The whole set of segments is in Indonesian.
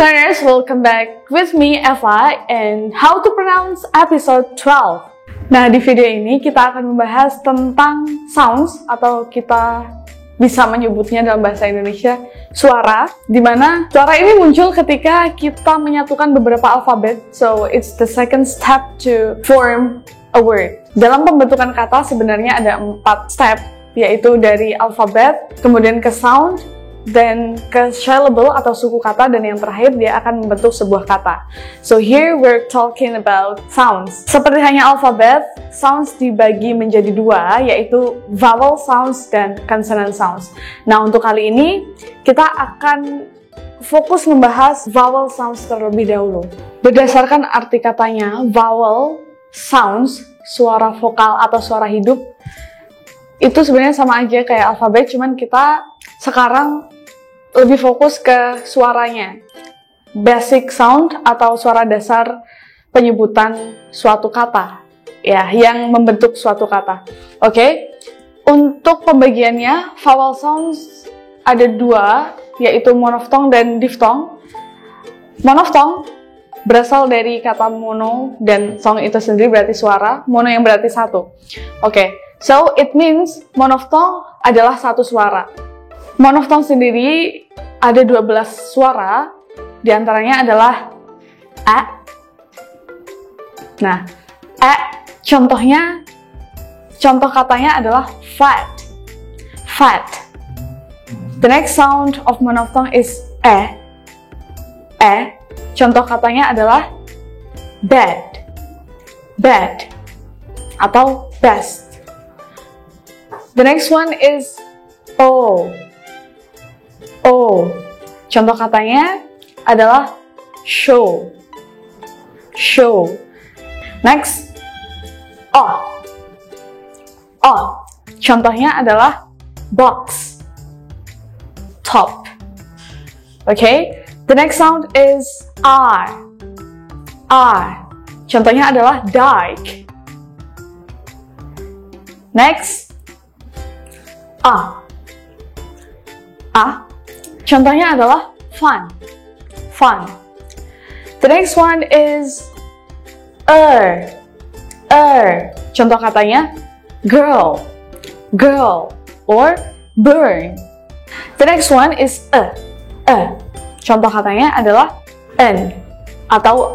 listeners, welcome back with me Eva and How to Pronounce episode 12. Nah, di video ini kita akan membahas tentang sounds atau kita bisa menyebutnya dalam bahasa Indonesia suara, dimana suara ini muncul ketika kita menyatukan beberapa alfabet. So, it's the second step to form a word. Dalam pembentukan kata sebenarnya ada 4 step, yaitu dari alfabet, kemudian ke sound, dan ke syllable atau suku kata, dan yang terakhir dia akan membentuk sebuah kata. So here we're talking about sounds. Seperti hanya alfabet, sounds dibagi menjadi 2, yaitu vowel sounds dan consonant sounds. Nah, untuk kali ini kita akan fokus membahas vowel sounds terlebih dahulu. Berdasarkan arti katanya, vowel sounds, suara vokal atau suara hidup, itu sebenarnya sama aja kayak alfabet, cuman kita sekarang lebih fokus ke suaranya. Basic sound atau suara dasar penyebutan suatu kata, ya, yang membentuk suatu kata. Oke. Untuk pembagiannya, vowel sounds ada 2, yaitu monophthong dan diphthong. Monophthong berasal dari kata mono, dan song itu sendiri berarti suara, mono yang berarti satu. Oke. So, it means monophthong adalah satu suara. Monophthong sendiri ada 12 suara, diantaranya adalah a. Nah, a, contoh katanya adalah fat. Fat. The next sound of monophthong is e. E, contoh katanya adalah bed. Bed. Atau best. The next one is o. O, contoh katanya adalah show. Show. Next, o. O, contohnya adalah box. Top. Okay? The next sound is R. R, contohnya adalah dark. Next, A. A, contohnya adalah fun. Fun. The next one is contoh katanya girl. Girl or burn. The next one is contoh katanya adalah n atau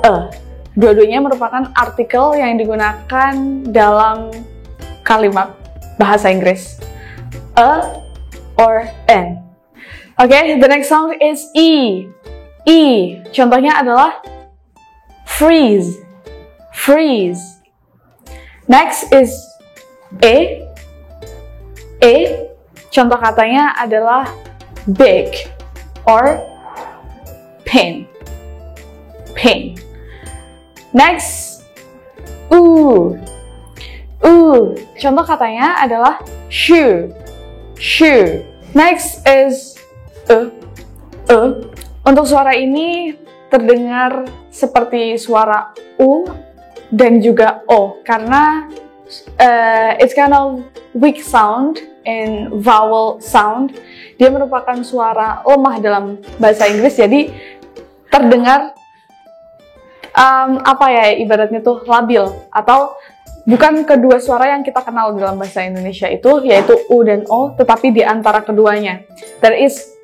Dua-duanya merupakan artikel yang digunakan dalam kalimat bahasa Inggris. Or n. Okay, the next sound is E. E, contohnya adalah freeze. Freeze. Next is E. E, contoh katanya adalah big or pain. Pain. Next, U. U, contoh katanya adalah shoe. Shoe. Next is Untuk suara ini terdengar seperti suara U dan juga O karena it's kind of weak sound in vowel sound. Dia merupakan suara lemah dalam bahasa Inggris, jadi terdengar ibaratnya tuh labil, atau bukan kedua suara yang kita kenal dalam bahasa Indonesia itu, yaitu U dan O, tetapi di antara keduanya. There is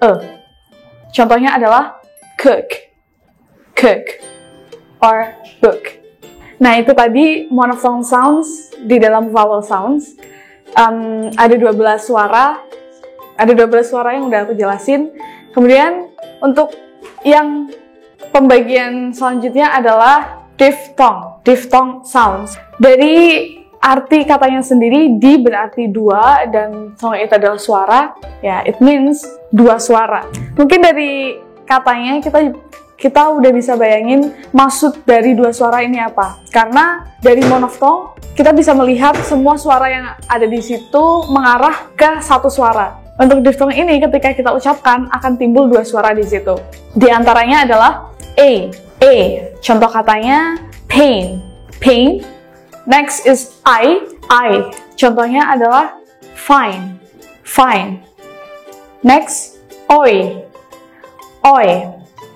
Contohnya adalah cook. Cook. Or book. Nah, itu tadi monophthong sounds di dalam vowel sounds. Ada 12 suara. Ada 12 suara yang udah aku jelasin. Kemudian, untuk yang pembagian selanjutnya adalah diphthong. Diphthong sounds. Dari arti katanya sendiri, di berarti 2 dan song itu adalah suara, ya, it means 2 suara. Mungkin dari katanya kita udah bisa bayangin maksud dari 2 suara ini apa. Karena dari monophthong kita bisa melihat semua suara yang ada di situ mengarah ke satu suara. Untuk diphthong ini ketika kita ucapkan akan timbul 2 suara di situ. Di antaranya adalah A. Contoh katanya pain. Pain. Next is I. Contohnya adalah fine. Fine. Next, oi.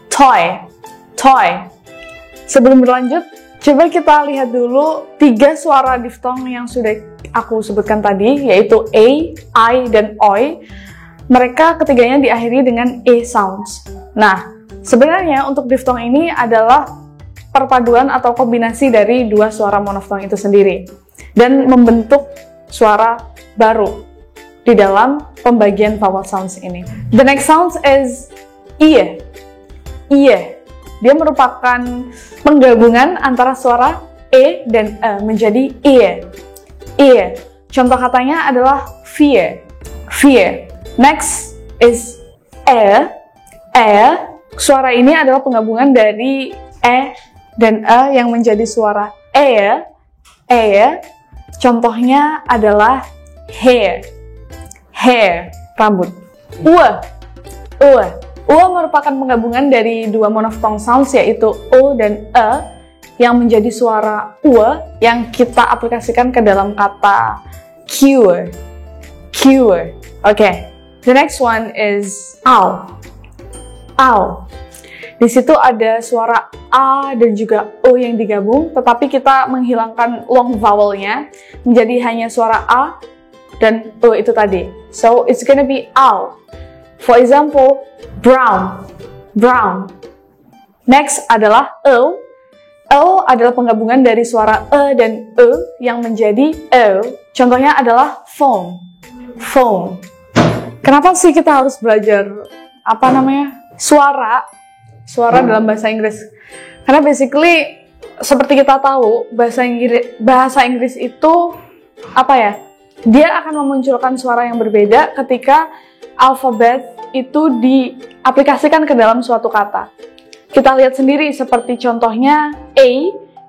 Toy. toy. Sebelum berlanjut, coba kita lihat dulu 3 suara diftong yang sudah aku sebutkan tadi, yaitu A, I, dan OI. Mereka ketiganya diakhiri dengan E sounds. Nah, sebenarnya untuk diftong ini adalah perpaduan atau kombinasi dari 2 suara monoftong itu sendiri dan membentuk suara baru di dalam pembagian vowel sounds ini. The next sound is ie. Ie. Dia merupakan penggabungan antara suara e dan e menjadi ie. Ie. Contoh katanya adalah fear. Fear. Next is e. E. Suara ini adalah penggabungan dari e dan e yang menjadi suara e. E. Contohnya adalah hair. Hair, rambut. Ue. Ue merupakan penggabungan dari 2 monophthong sounds, yaitu o dan e yang menjadi suara ue yang kita aplikasikan ke dalam kata cure. Cure. Okay. The next one is ow. Ow. Di situ ada suara a dan juga o yang digabung, tetapi kita menghilangkan long vowelnya menjadi hanya suara a dan o itu tadi. So it's gonna be ow. For example, brown. Brown. Next adalah o. O adalah penggabungan dari suara e dan e yang menjadi o. Contohnya adalah phone. Phone. Kenapa sih kita harus belajar suara dalam bahasa Inggris? Karena basically seperti kita tahu bahasa Inggris itu dia akan memunculkan suara yang berbeda ketika alfabet itu diaplikasikan ke dalam suatu kata. Kita lihat sendiri seperti contohnya A,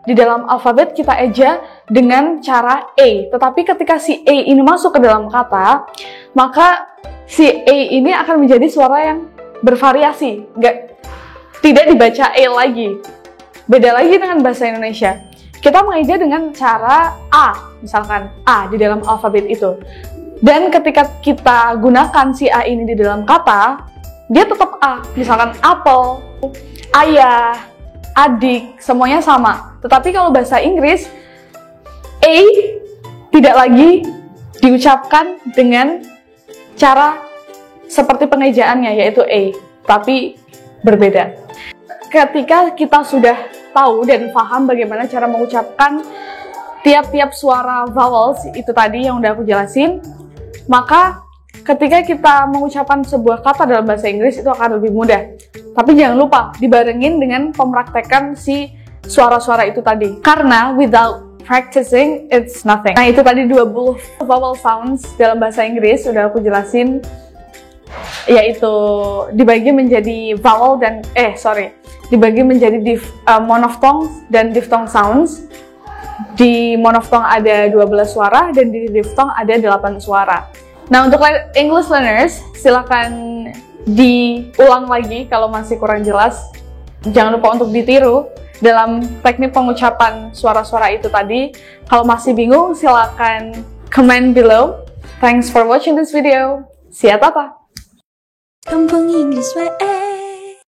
di dalam alfabet kita eja dengan cara A, tetapi ketika si A ini masuk ke dalam kata, maka si A ini akan menjadi suara yang bervariasi, tidak dibaca A lagi. Beda lagi dengan bahasa Indonesia. Kita mengeja dengan cara A, misalkan A di dalam alfabet itu. Dan ketika kita gunakan si A ini di dalam kata, dia tetap A. Misalkan apple, ayah, adik, semuanya sama. Tetapi kalau bahasa Inggris, A tidak lagi diucapkan dengan cara seperti pengejaannya, yaitu A, tapi berbeda. Ketika kita sudah tahu dan paham bagaimana cara mengucapkan tiap-tiap suara vowels itu tadi yang udah aku jelasin, maka ketika kita mengucapkan sebuah kata dalam bahasa Inggris itu akan lebih mudah. Tapi jangan lupa dibarengin dengan pemraktekan si suara-suara itu tadi. Karena without practicing, it's nothing. Nah, itu tadi 20 vowel sounds dalam bahasa Inggris udah aku jelasin, yaitu dibagi menjadi vowel dan dibagi menjadi monophthong dan diphthong sounds. Di monophthong ada 12 suara dan di diphthong ada 8 suara. Nah, untuk English learners, silakan diulang lagi kalau masih kurang jelas. Jangan lupa untuk ditiru dalam teknik pengucapan suara-suara itu tadi. Kalau masih bingung, silakan comment below. Thanks for watching this video. See ya, tata! Kampung Inggris WE